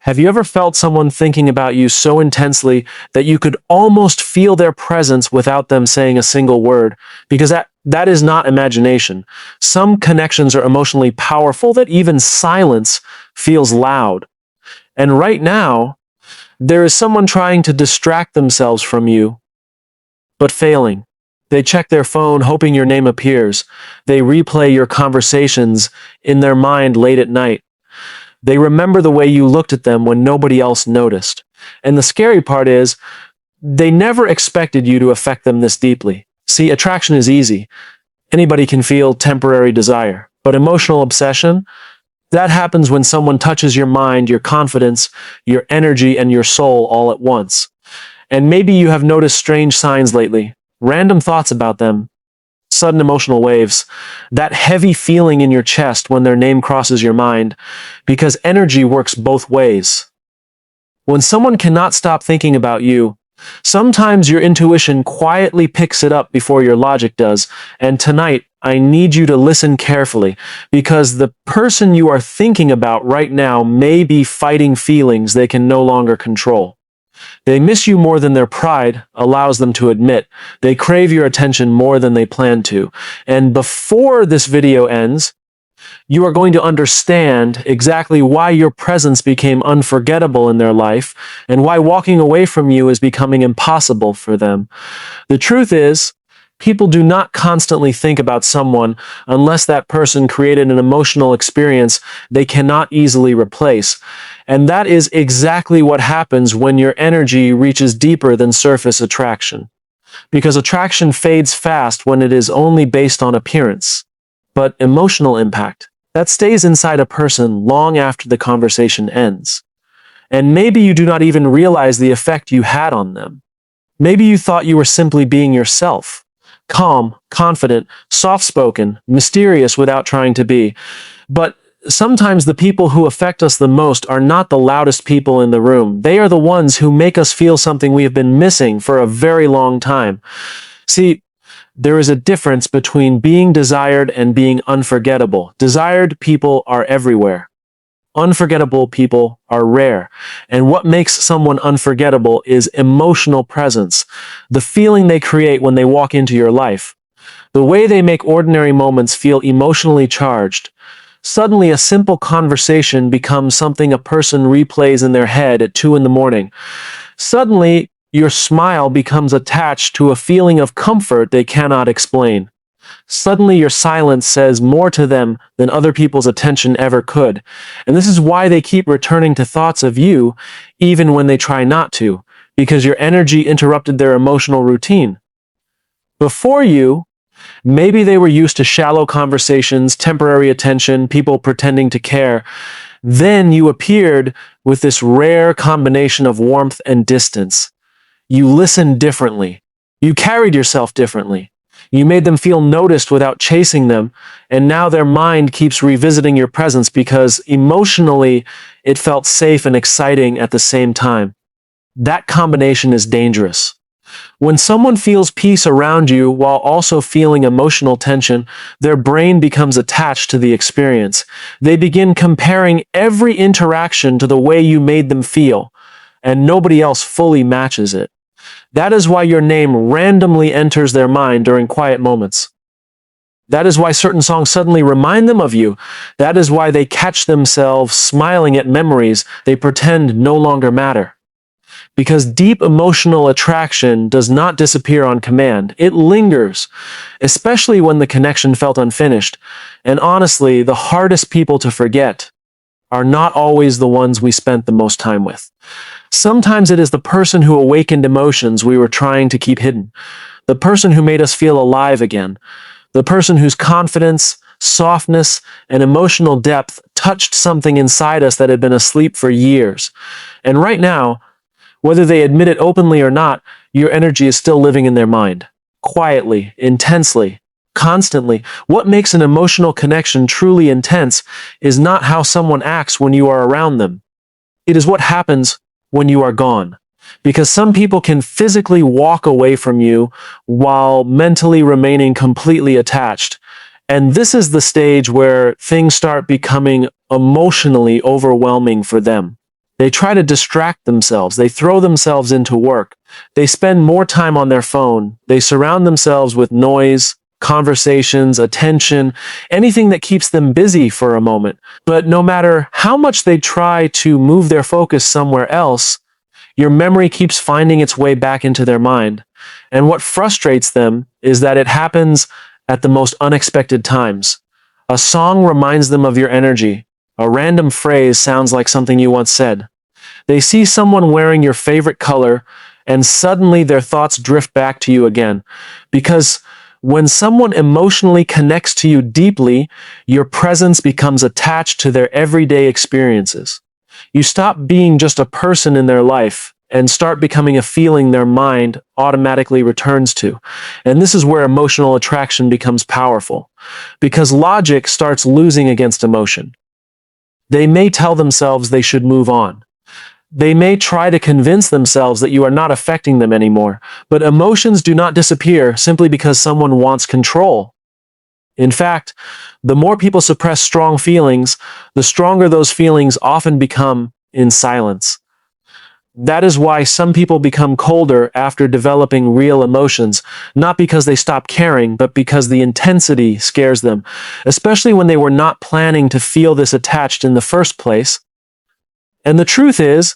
Have you ever felt someone thinking about you so intensely that you could almost feel their presence without them saying a single word? Because that is not imagination. Some connections are emotionally powerful that even silence feels loud. And right now, there is someone trying to distract themselves from you, but failing. They check their phone hoping your name appears. They replay your conversations in their mind late at night. They remember the way you looked at them when nobody else noticed. And the scary part is, they never expected you to affect them this deeply. See, attraction is easy. Anybody can feel temporary desire. But emotional obsession, that happens when someone touches your mind, your confidence, your energy, and your soul all at once. And maybe you have noticed strange signs lately. Random thoughts about them. Sudden emotional waves, that heavy feeling in your chest when their name crosses your mind, because energy works both ways. When someone cannot stop thinking about you, sometimes your intuition quietly picks it up before your logic does, and tonight, I need you to listen carefully, because the person you are thinking about right now may be fighting feelings they can no longer control. They miss you more than their pride allows them to admit. They crave your attention more than they plan to. And before this video ends, you are going to understand exactly why your presence became unforgettable in their life and why walking away from you is becoming impossible for them. The truth is, people do not constantly think about someone unless that person created an emotional experience they cannot easily replace. And that is exactly what happens when your energy reaches deeper than surface attraction. Because attraction fades fast when it is only based on appearance. But emotional impact, that stays inside a person long after the conversation ends. And maybe you do not even realize the effect you had on them. Maybe you thought you were simply being yourself. Calm, confident, soft-spoken, mysterious without trying to be. But sometimes the people who affect us the most are not the loudest people in the room. They are the ones who make us feel something we have been missing for a very long time. See, there is a difference between being desired and being unforgettable. Desired people are everywhere. Unforgettable people are rare. And what makes someone unforgettable is emotional presence, the feeling they create when they walk into your life, the way they make ordinary moments feel emotionally charged. Suddenly, a simple conversation becomes something a person replays in their head at 2 in the morning. Suddenly, your smile becomes attached to a feeling of comfort they cannot explain. Suddenly, your silence says more to them than other people's attention ever could. And this is why they keep returning to thoughts of you, even when they try not to, because your energy interrupted their emotional routine. Before you, maybe they were used to shallow conversations, temporary attention, people pretending to care. Then you appeared with this rare combination of warmth and distance. You listened differently. You carried yourself differently. You made them feel noticed without chasing them, and now their mind keeps revisiting your presence because emotionally it felt safe and exciting at the same time. That combination is dangerous. When someone feels peace around you while also feeling emotional tension, their brain becomes attached to the experience. They begin comparing every interaction to the way you made them feel, and nobody else fully matches it. That is why your name randomly enters their mind during quiet moments. That is why certain songs suddenly remind them of you. That is why they catch themselves smiling at memories they pretend no longer matter. Because deep emotional attraction does not disappear on command. It lingers, especially when the connection felt unfinished. And honestly, the hardest people to forget are not always the ones we spent the most time with. Sometimes it is the person who awakened emotions we were trying to keep hidden. The person who made us feel alive again. The person whose confidence, softness, and emotional depth touched something inside us that had been asleep for years. And right now, whether they admit it openly or not, your energy is still living in their mind. Quietly, intensely, constantly. What makes an emotional connection truly intense is not how someone acts when you are around them. It is what happens when you are gone. Because some people can physically walk away from you while mentally remaining completely attached. And this is the stage where things start becoming emotionally overwhelming for them. They try to distract themselves. They throw themselves into work. They spend more time on their phone. They surround themselves with noise, conversations, attention, anything that keeps them busy for a moment. But no matter how much they try to move their focus somewhere else, your memory keeps finding its way back into their mind. And what frustrates them is that it happens at the most unexpected times. A song reminds them of your energy. A random phrase sounds like something you once said. They see someone wearing your favorite color, and suddenly their thoughts drift back to you again. Because when someone emotionally connects to you deeply, your presence becomes attached to their everyday experiences. You stop being just a person in their life and start becoming a feeling their mind automatically returns to. And this is where emotional attraction becomes powerful, because logic starts losing against emotion. They may tell themselves they should move on. They may try to convince themselves that you are not affecting them anymore, but emotions do not disappear simply because someone wants control. In fact, the more people suppress strong feelings, the stronger those feelings often become in silence. That is why some people become colder after developing real emotions, not because they stop caring, but because the intensity scares them, especially when they were not planning to feel this attached in the first place. And the truth is,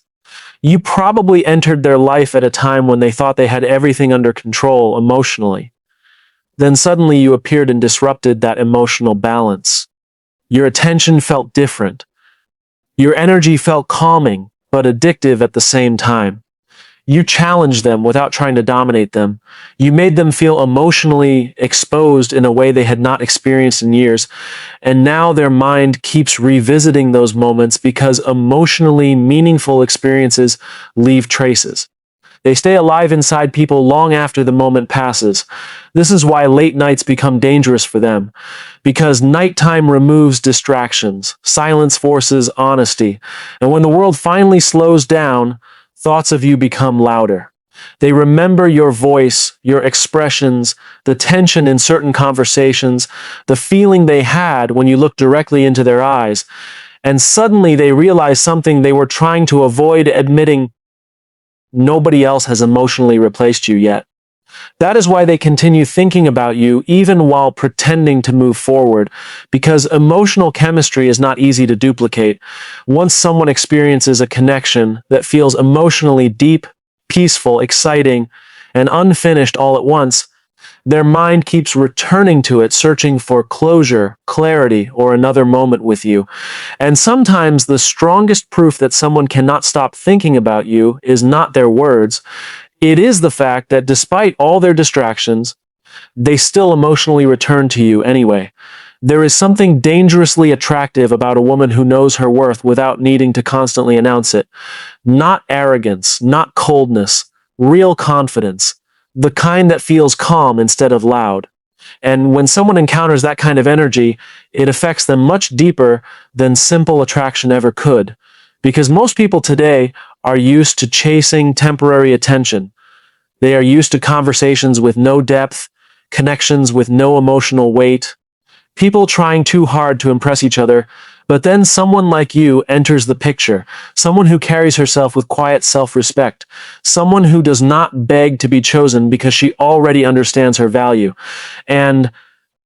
you probably entered their life at a time when they thought they had everything under control emotionally. Then suddenly you appeared and disrupted that emotional balance. Your attention felt different. Your energy felt calming, but addictive at the same time. You challenged them without trying to dominate them. You made them feel emotionally exposed in a way they had not experienced in years. And now their mind keeps revisiting those moments because emotionally meaningful experiences leave traces. They stay alive inside people long after the moment passes. This is why late nights become dangerous for them, because nighttime removes distractions, silence forces honesty, and when the world finally slows down, thoughts of you become louder. They remember your voice, your expressions, the tension in certain conversations, the feeling they had when you looked directly into their eyes, and suddenly they realize something they were trying to avoid admitting: nobody else has emotionally replaced you yet. That is why they continue thinking about you even while pretending to move forward, because emotional chemistry is not easy to duplicate. Once someone experiences a connection that feels emotionally deep, peaceful, exciting, and unfinished all at once, their mind keeps returning to it, searching for closure, clarity, or another moment with you. And sometimes the strongest proof that someone cannot stop thinking about you is not their words. It is the fact that despite all their distractions, they still emotionally return to you anyway. There is something dangerously attractive about a woman who knows her worth without needing to constantly announce it. Not arrogance, not coldness, real confidence, the kind that feels calm instead of loud. And when someone encounters that kind of energy, it affects them much deeper than simple attraction ever could. Because most people today are used to chasing temporary attention. They are used to conversations with no depth, connections with no emotional weight, people trying too hard to impress each other. But then someone like you enters the picture, someone who carries herself with quiet self-respect, someone who does not beg to be chosen because she already understands her value. And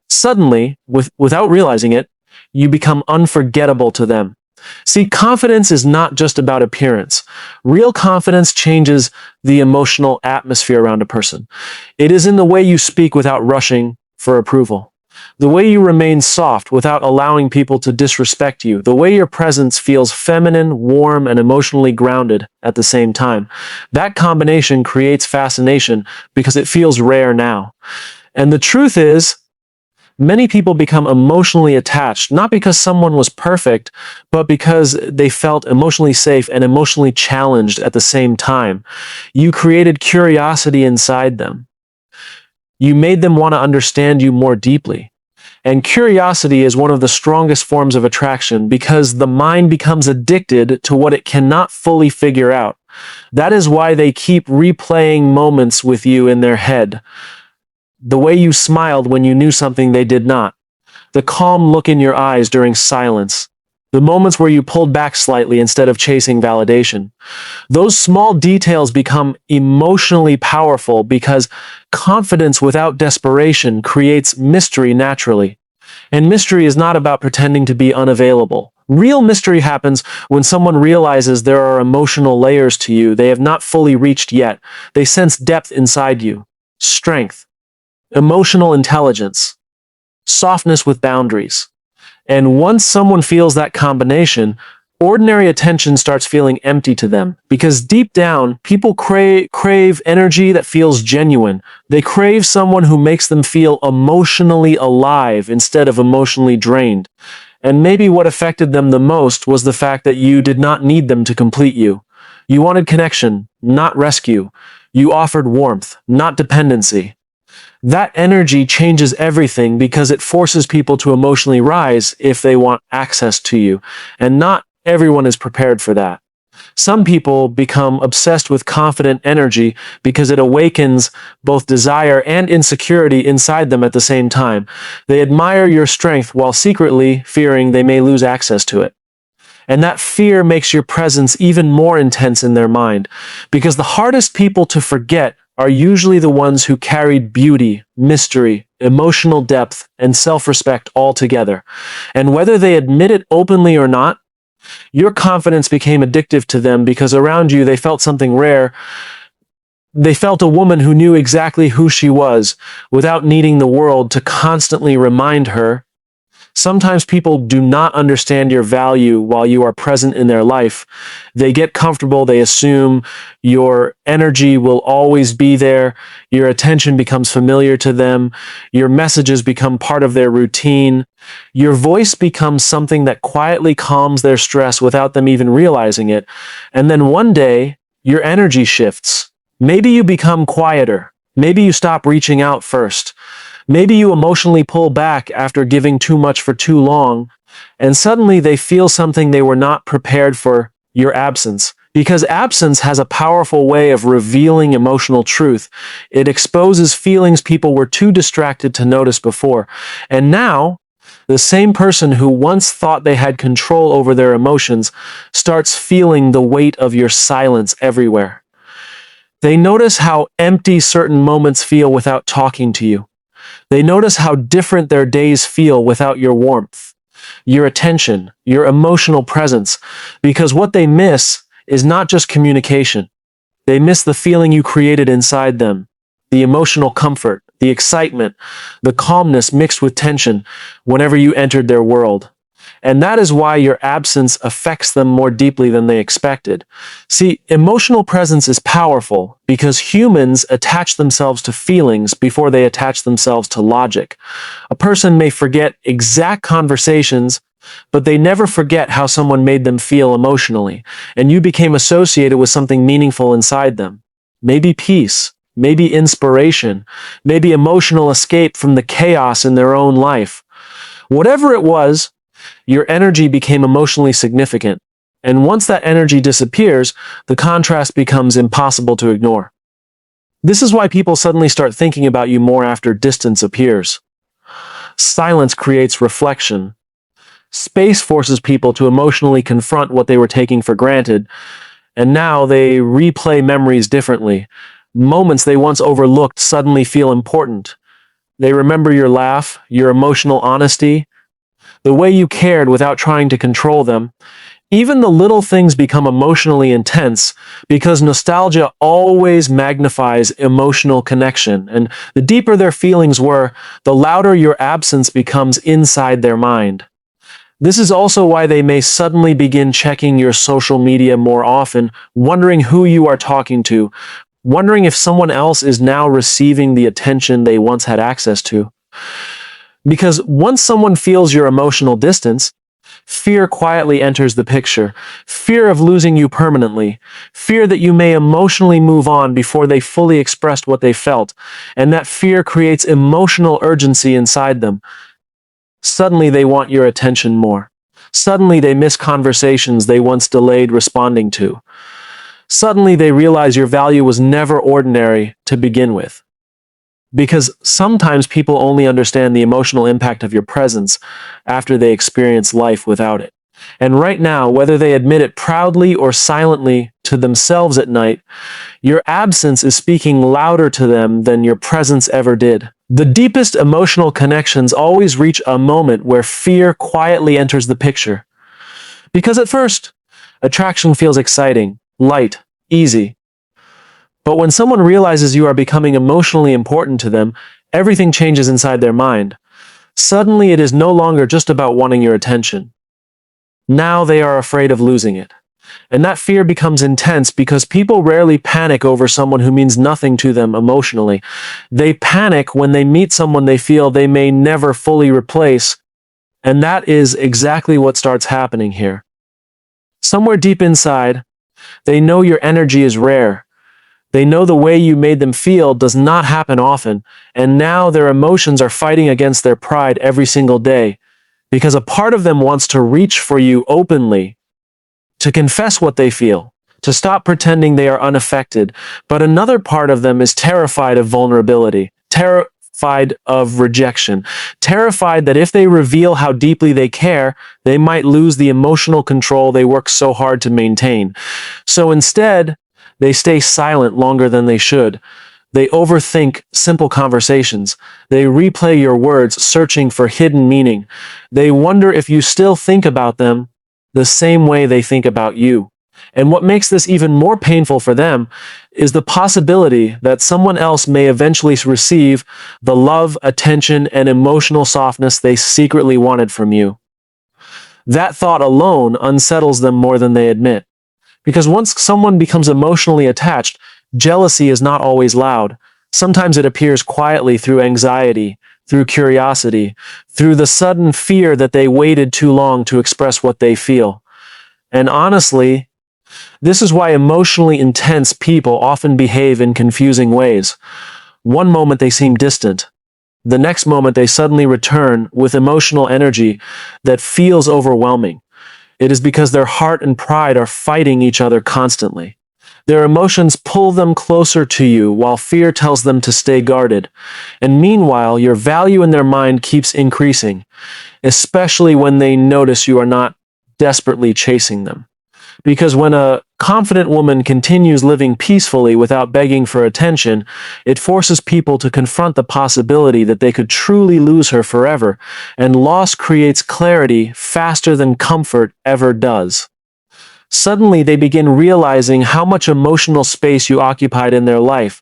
suddenly, without realizing it, you become unforgettable to them. See, confidence is not just about appearance. Real confidence changes the emotional atmosphere around a person. It is in the way you speak without rushing for approval, the way you remain soft without allowing people to disrespect you, the way your presence feels feminine, warm, and emotionally grounded at the same time. That combination creates fascination because it feels rare now. And the truth is, many people become emotionally attached, not because someone was perfect, but because they felt emotionally safe and emotionally challenged at the same time. You created curiosity inside them. You made them want to understand you more deeply. And curiosity is one of the strongest forms of attraction because the mind becomes addicted to what it cannot fully figure out. That is why they keep replaying moments with you in their head. The way you smiled when you knew something they did not. The calm look in your eyes during silence. The moments where you pulled back slightly instead of chasing validation. Those small details become emotionally powerful because confidence without desperation creates mystery naturally. And mystery is not about pretending to be unavailable. Real mystery happens when someone realizes there are emotional layers to you they have not fully reached yet. They sense depth inside you, strength, emotional intelligence, softness with boundaries. And once someone feels that combination, ordinary attention starts feeling empty to them. Because deep down, people crave energy that feels genuine. They crave someone who makes them feel emotionally alive instead of emotionally drained. And maybe what affected them the most was the fact that you did not need them to complete you. You wanted connection, not rescue. You offered warmth, not dependency. That energy changes everything because it forces people to emotionally rise if they want access to you. And not everyone is prepared for that. Some people become obsessed with confident energy because it awakens both desire and insecurity inside them at the same time. They admire your strength while secretly fearing they may lose access to it. And that fear makes your presence even more intense in their mind, because the hardest people to forget are usually the ones who carried beauty, mystery, emotional depth, and self-respect all together. And whether they admit it openly or not, your confidence became addictive to them because around you they felt something rare. They felt a woman who knew exactly who she was without needing the world to constantly remind her. Sometimes people do not understand your value while you are present in their life. They get comfortable, they assume your energy will always be there, your attention becomes familiar to them, your messages become part of their routine, your voice becomes something that quietly calms their stress without them even realizing it. And then one day, your energy shifts. Maybe you become quieter. Maybe you stop reaching out first. Maybe you emotionally pull back after giving too much for too long, and suddenly they feel something they were not prepared for: your absence. Because absence has a powerful way of revealing emotional truth. It exposes feelings people were too distracted to notice before. And now, the same person who once thought they had control over their emotions starts feeling the weight of your silence everywhere. They notice how empty certain moments feel without talking to you. They notice how different their days feel without your warmth, your attention, your emotional presence, because what they miss is not just communication. They miss the feeling you created inside them, the emotional comfort, the excitement, the calmness mixed with tension whenever you entered their world. And that is why your absence affects them more deeply than they expected. See, emotional presence is powerful because humans attach themselves to feelings before they attach themselves to logic. A person may forget exact conversations, but they never forget how someone made them feel emotionally, and you became associated with something meaningful inside them. Maybe peace, maybe inspiration, maybe emotional escape from the chaos in their own life. Whatever it was, your energy became emotionally significant, and once that energy disappears, the contrast becomes impossible to ignore. This is why people suddenly start thinking about you more after distance appears. Silence creates reflection. Space forces people to emotionally confront what they were taking for granted, and now they replay memories differently. Moments they once overlooked suddenly feel important. They remember your laugh, your emotional honesty, the way you cared without trying to control them. Even the little things become emotionally intense because nostalgia always magnifies emotional connection. And the deeper their feelings were, the louder your absence becomes inside their mind. This is also why they may suddenly begin checking your social media more often, wondering who you are talking to, wondering if someone else is now receiving the attention they once had access to. Because once someone feels your emotional distance, fear quietly enters the picture. Fear of losing you permanently. Fear that you may emotionally move on before they fully expressed what they felt. And that fear creates emotional urgency inside them. Suddenly they want your attention more. Suddenly they miss conversations they once delayed responding to. Suddenly they realize your value was never ordinary to begin with. Because sometimes people only understand the emotional impact of your presence after they experience life without it. And right now, whether they admit it proudly or silently to themselves at night, your absence is speaking louder to them than your presence ever did. The deepest emotional connections always reach a moment where fear quietly enters the picture. Because at first, attraction feels exciting, light, easy. But when someone realizes you are becoming emotionally important to them, everything changes inside their mind. Suddenly, it is no longer just about wanting your attention. Now they are afraid of losing it. And that fear becomes intense because people rarely panic over someone who means nothing to them emotionally. They panic when they meet someone they feel they may never fully replace, and that is exactly what starts happening here. Somewhere deep inside, they know your energy is rare. They know the way you made them feel does not happen often, and now their emotions are fighting against their pride every single day, because a part of them wants to reach for you openly, to confess what they feel, to stop pretending they are unaffected, but another part of them is terrified of vulnerability, terrified of rejection, terrified that if they reveal how deeply they care, they might lose the emotional control they work so hard to maintain. So instead, they stay silent longer than they should. They overthink simple conversations. They replay your words, searching for hidden meaning. They wonder if you still think about them the same way they think about you. And what makes this even more painful for them is the possibility that someone else may eventually receive the love, attention, and emotional softness they secretly wanted from you. That thought alone unsettles them more than they admit. Because once someone becomes emotionally attached, jealousy is not always loud. Sometimes it appears quietly through anxiety, through curiosity, through the sudden fear that they waited too long to express what they feel. And honestly, this is why emotionally intense people often behave in confusing ways. One moment they seem distant. The next moment they suddenly return with emotional energy that feels overwhelming. It is because their heart and pride are fighting each other constantly. Their emotions pull them closer to you while fear tells them to stay guarded. And meanwhile, your value in their mind keeps increasing, especially when they notice you are not desperately chasing them. Because when a confident woman continues living peacefully without begging for attention, it forces people to confront the possibility that they could truly lose her forever, and loss creates clarity faster than comfort ever does. Suddenly, they begin realizing how much emotional space you occupied in their life.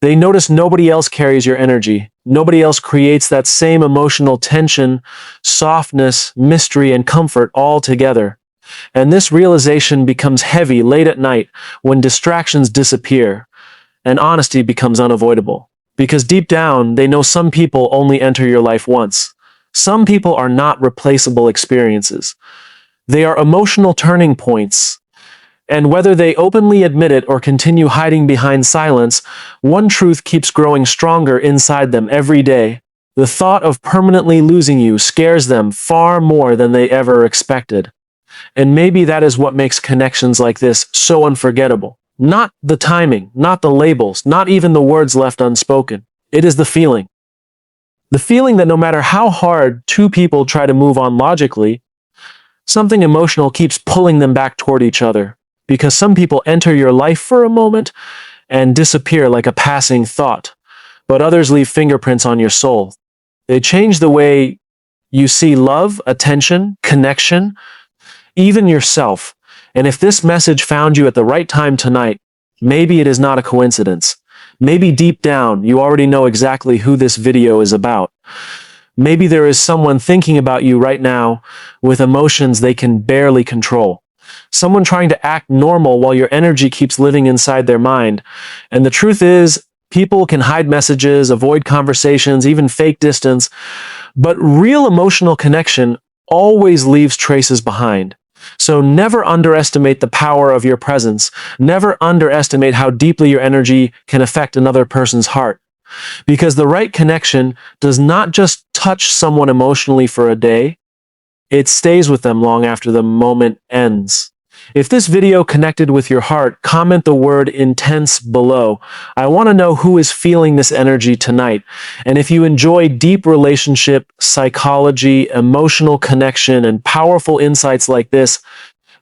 They notice nobody else carries your energy. Nobody else creates that same emotional tension, softness, mystery, and comfort all together. And this realization becomes heavy late at night when distractions disappear and honesty becomes unavoidable. Because deep down, they know some people only enter your life once. Some people are not replaceable experiences. They are emotional turning points. And whether they openly admit it or continue hiding behind silence, one truth keeps growing stronger inside them every day. The thought of permanently losing you scares them far more than they ever expected. And maybe that is what makes connections like this so unforgettable. Not the timing, not the labels, not even the words left unspoken. It is the feeling. The feeling that no matter how hard two people try to move on logically, something emotional keeps pulling them back toward each other. Because some people enter your life for a moment and disappear like a passing thought, but others leave fingerprints on your soul. They change the way you see love, attention, connection, even yourself. And if this message found you at the right time tonight, maybe it is not a coincidence. Maybe deep down, you already know exactly who this video is about. Maybe there is someone thinking about you right now with emotions they can barely control. Someone trying to act normal while your energy keeps living inside their mind. And the truth is, people can hide messages, avoid conversations, even fake distance, but real emotional connection always leaves traces behind. So never underestimate the power of your presence. Never underestimate how deeply your energy can affect another person's heart. Because the right connection does not just touch someone emotionally for a day, it stays with them long after the moment ends. If this video connected with your heart, comment the word intense below. I want to know who is feeling this energy tonight. And if you enjoy deep relationship, psychology, emotional connection, and powerful insights like this,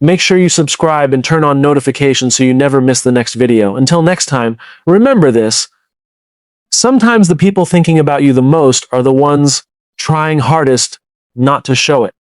make sure you subscribe and turn on notifications so you never miss the next video. Until next time, remember this. Sometimes the people thinking about you the most are the ones trying hardest not to show it.